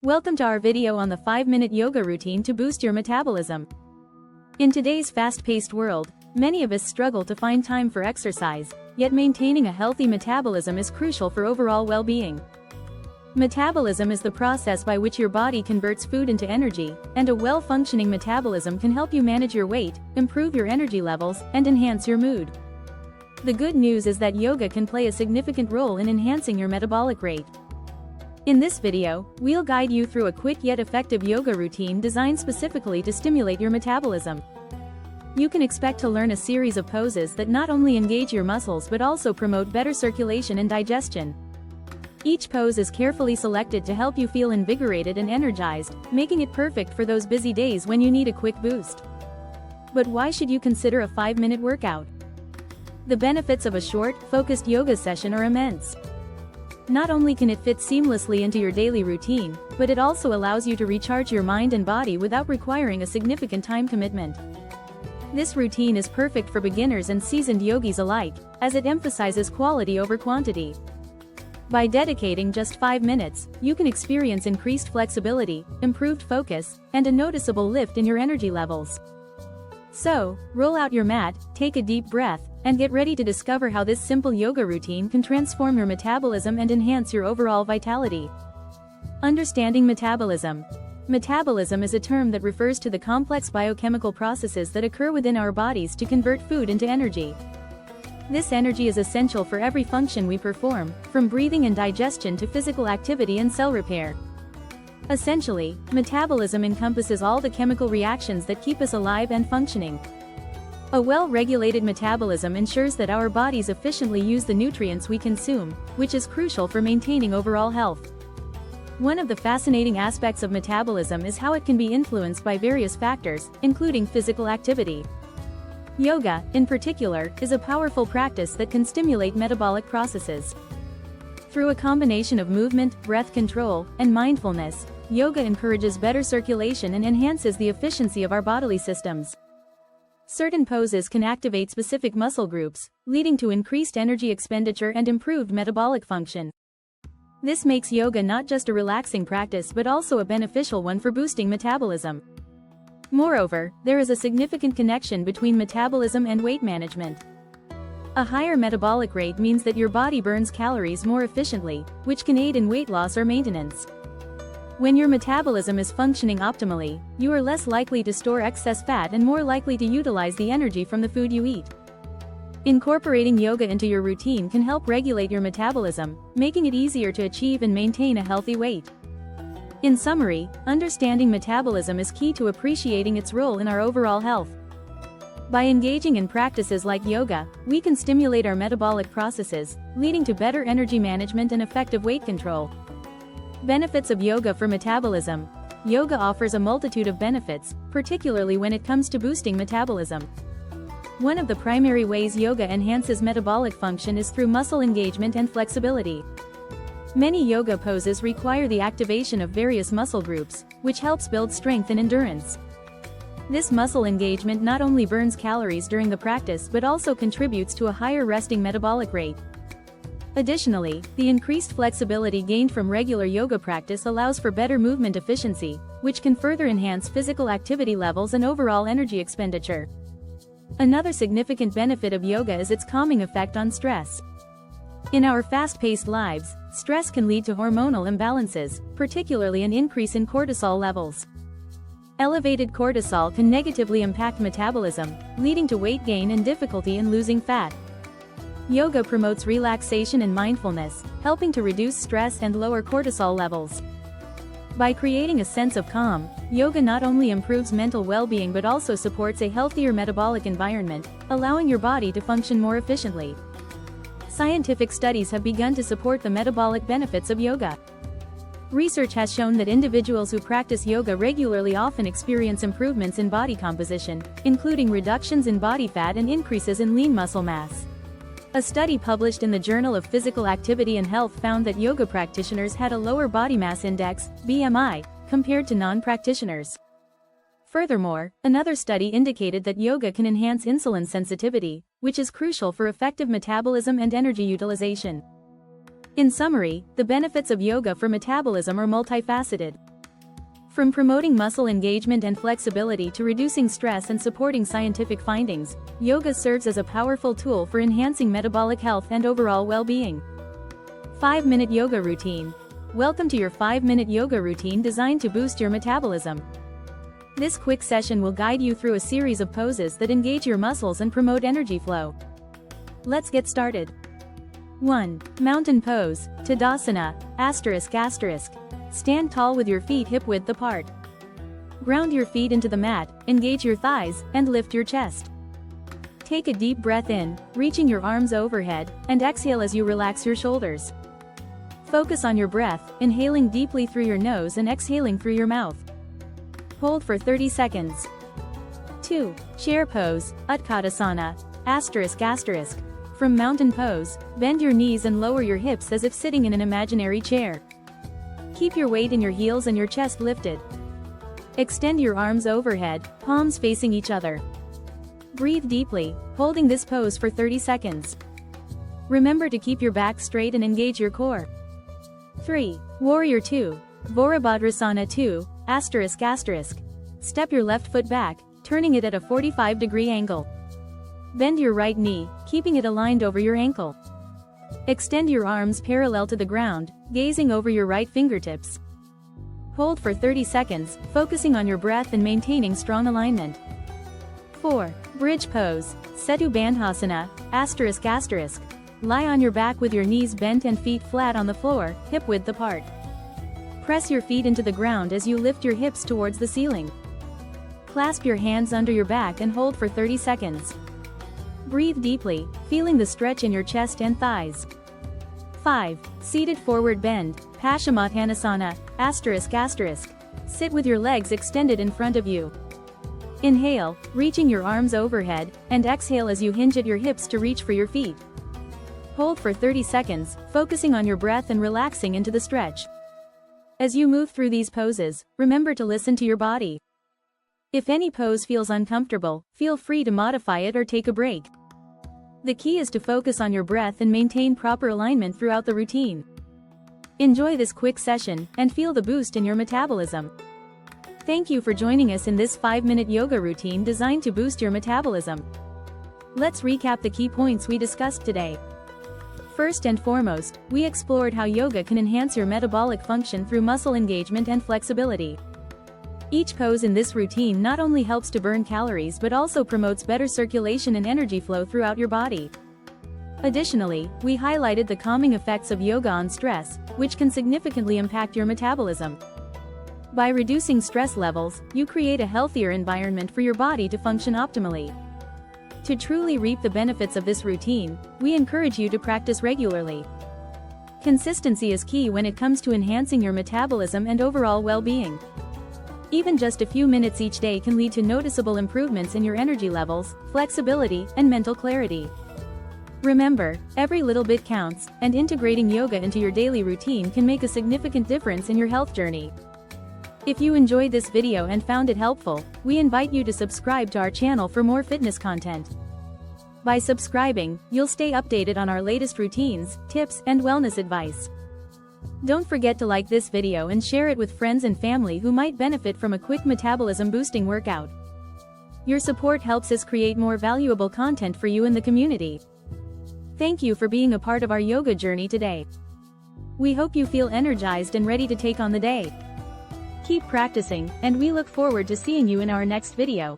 Welcome to our video on the 5-minute yoga routine to boost your metabolism. In today's fast-paced world, many of us struggle to find time for exercise, yet maintaining a healthy metabolism is crucial for overall well-being. Metabolism is the process by which your body converts food into energy, and a well-functioning metabolism can help you manage your weight, improve your energy levels, and enhance your mood. The good news is that yoga can play a significant role in enhancing your metabolic rate. In this video, we'll guide you through a quick yet effective yoga routine designed specifically to stimulate your metabolism. You can expect to learn a series of poses that not only engage your muscles but also promote better circulation and digestion. Each pose is carefully selected to help you feel invigorated and energized, making it perfect for those busy days when you need a quick boost. But why should you consider a 5-minute workout? The benefits of a short, focused yoga session are immense. Not only can it fit seamlessly into your daily routine, but it also allows you to recharge your mind and body without requiring a significant time commitment. This routine is perfect for beginners and seasoned yogis alike, as it emphasizes quality over quantity. By dedicating just 5 minutes, you can experience increased flexibility, improved focus, and a noticeable lift in your energy levels. So, roll out your mat, take a deep breath, and get ready to discover how this simple yoga routine can transform your metabolism and enhance your overall vitality. Understanding metabolism. Metabolism is a term that refers to the complex biochemical processes that occur within our bodies to convert food into energy. This energy is essential for every function we perform, from breathing and digestion to physical activity and cell repair. Essentially, metabolism encompasses all the chemical reactions that keep us alive and functioning. A well-regulated metabolism ensures that our bodies efficiently use the nutrients we consume, which is crucial for maintaining overall health. One of the fascinating aspects of metabolism is how it can be influenced by various factors, including physical activity. Yoga, in particular, is a powerful practice that can stimulate metabolic processes. Through a combination of movement, breath control, and mindfulness, yoga encourages better circulation and enhances the efficiency of our bodily systems. Certain poses can activate specific muscle groups, leading to increased energy expenditure and improved metabolic function. This makes yoga not just a relaxing practice but also a beneficial one for boosting metabolism. Moreover, there is a significant connection between metabolism and weight management. A higher metabolic rate means that your body burns calories more efficiently, which can aid in weight loss or maintenance. When your metabolism is functioning optimally, you are less likely to store excess fat and more likely to utilize the energy from the food you eat. Incorporating yoga into your routine can help regulate your metabolism, making it easier to achieve and maintain a healthy weight. In summary, understanding metabolism is key to appreciating its role in our overall health. By engaging in practices like yoga, we can stimulate our metabolic processes, leading to better energy management and effective weight control. Benefits of yoga for metabolism. Yoga offers a multitude of benefits, particularly when it comes to boosting metabolism. One of the primary ways yoga enhances metabolic function is through muscle engagement and flexibility. Many yoga poses require the activation of various muscle groups, which helps build strength and endurance. This muscle engagement not only burns calories during the practice but also contributes to a higher resting metabolic rate. Additionally, the increased flexibility gained from regular yoga practice allows for better movement efficiency, which can further enhance physical activity levels and overall energy expenditure. Another significant benefit of yoga is its calming effect on stress. In our fast-paced lives, stress can lead to hormonal imbalances, particularly an increase in cortisol levels. Elevated cortisol can negatively impact metabolism, leading to weight gain and difficulty in losing fat. Yoga promotes relaxation and mindfulness, helping to reduce stress and lower cortisol levels. By creating a sense of calm, yoga not only improves mental well-being but also supports a healthier metabolic environment, allowing your body to function more efficiently. Scientific studies have begun to support the metabolic benefits of yoga. Research has shown that individuals who practice yoga regularly often experience improvements in body composition, including reductions in body fat and increases in lean muscle mass. A study published in the Journal of Physical Activity and Health found that yoga practitioners had a lower body mass index, BMI, compared to non-practitioners. Furthermore, another study indicated that yoga can enhance insulin sensitivity, which is crucial for effective metabolism and energy utilization. In summary, the benefits of yoga for metabolism are multifaceted. From promoting muscle engagement and flexibility to reducing stress and supporting scientific findings, yoga serves as a powerful tool for enhancing metabolic health and overall well-being. 5-minute yoga routine. Welcome to your 5-minute yoga routine designed to boost your metabolism. This quick session will guide you through a series of poses that engage your muscles and promote energy flow. Let's get started. 1. Mountain pose, Tadasana, ***. Stand tall with your feet hip-width apart. Ground your feet into the mat, engage your thighs, and lift your chest. Take a deep breath in, reaching your arms overhead, and exhale as you relax your shoulders. Focus on your breath, inhaling deeply through your nose and exhaling through your mouth. Hold for 30 seconds. 2. Chair pose, Utkatasana, ***. From mountain pose, bend your knees and lower your hips as if sitting in an imaginary chair. Keep your weight in your heels and your chest lifted. Extend your arms overhead, palms facing each other. Breathe deeply, holding this pose for 30 seconds. Remember to keep your back straight and engage your core. 3. Warrior 2, Virabhadrasana 2, ***. Step your left foot back, turning it at a 45-degree angle. Bend your right knee, keeping it aligned over your ankle. Extend your arms parallel to the ground, gazing over your right fingertips. Hold for 30 seconds, focusing on your breath and maintaining strong alignment. 4. Bridge pose, Setu Bandhasana, ***. Lie on your back with your knees bent and feet flat on the floor, hip-width apart. Press your feet into the ground as you lift your hips towards the ceiling. Clasp your hands under your back and hold for 30 seconds. Breathe deeply, feeling the stretch in your chest and thighs. 5. Seated forward bend, Paschimottanasana, ***. Sit with your legs extended in front of you. Inhale, reaching your arms overhead, and exhale as you hinge at your hips to reach for your feet. Hold for 30 seconds, focusing on your breath and relaxing into the stretch. As you move through these poses, remember to listen to your body. If any pose feels uncomfortable, feel free to modify it or take a break. The key is to focus on your breath and maintain proper alignment throughout the routine. Enjoy this quick session, and feel the boost in your metabolism. Thank you for joining us in this 5-minute yoga routine designed to boost your metabolism. Let's recap the key points we discussed today. First and foremost, we explored how yoga can enhance your metabolic function through muscle engagement and flexibility. Each pose in this routine not only helps to burn calories but also promotes better circulation and energy flow throughout your body. Additionally, we highlighted the calming effects of yoga on stress, which can significantly impact your metabolism. By reducing stress levels, you create a healthier environment for your body to function optimally. To truly reap the benefits of this routine, we encourage you to practice regularly. Consistency is key when it comes to enhancing your metabolism and overall well-being. Even just a few minutes each day can lead to noticeable improvements in your energy levels, flexibility, and mental clarity. Remember, every little bit counts, and integrating yoga into your daily routine can make a significant difference in your health journey. If you enjoyed this video and found it helpful, we invite you to subscribe to our channel for more fitness content. By subscribing, you'll stay updated on our latest routines, tips, and wellness advice. Don't forget to like this video and share it with friends and family who might benefit from a quick metabolism-boosting workout. Your support helps us create more valuable content for you in the community. Thank you for being a part of our yoga journey today. We hope you feel energized and ready to take on the day. Keep practicing, and we look forward to seeing you in our next video.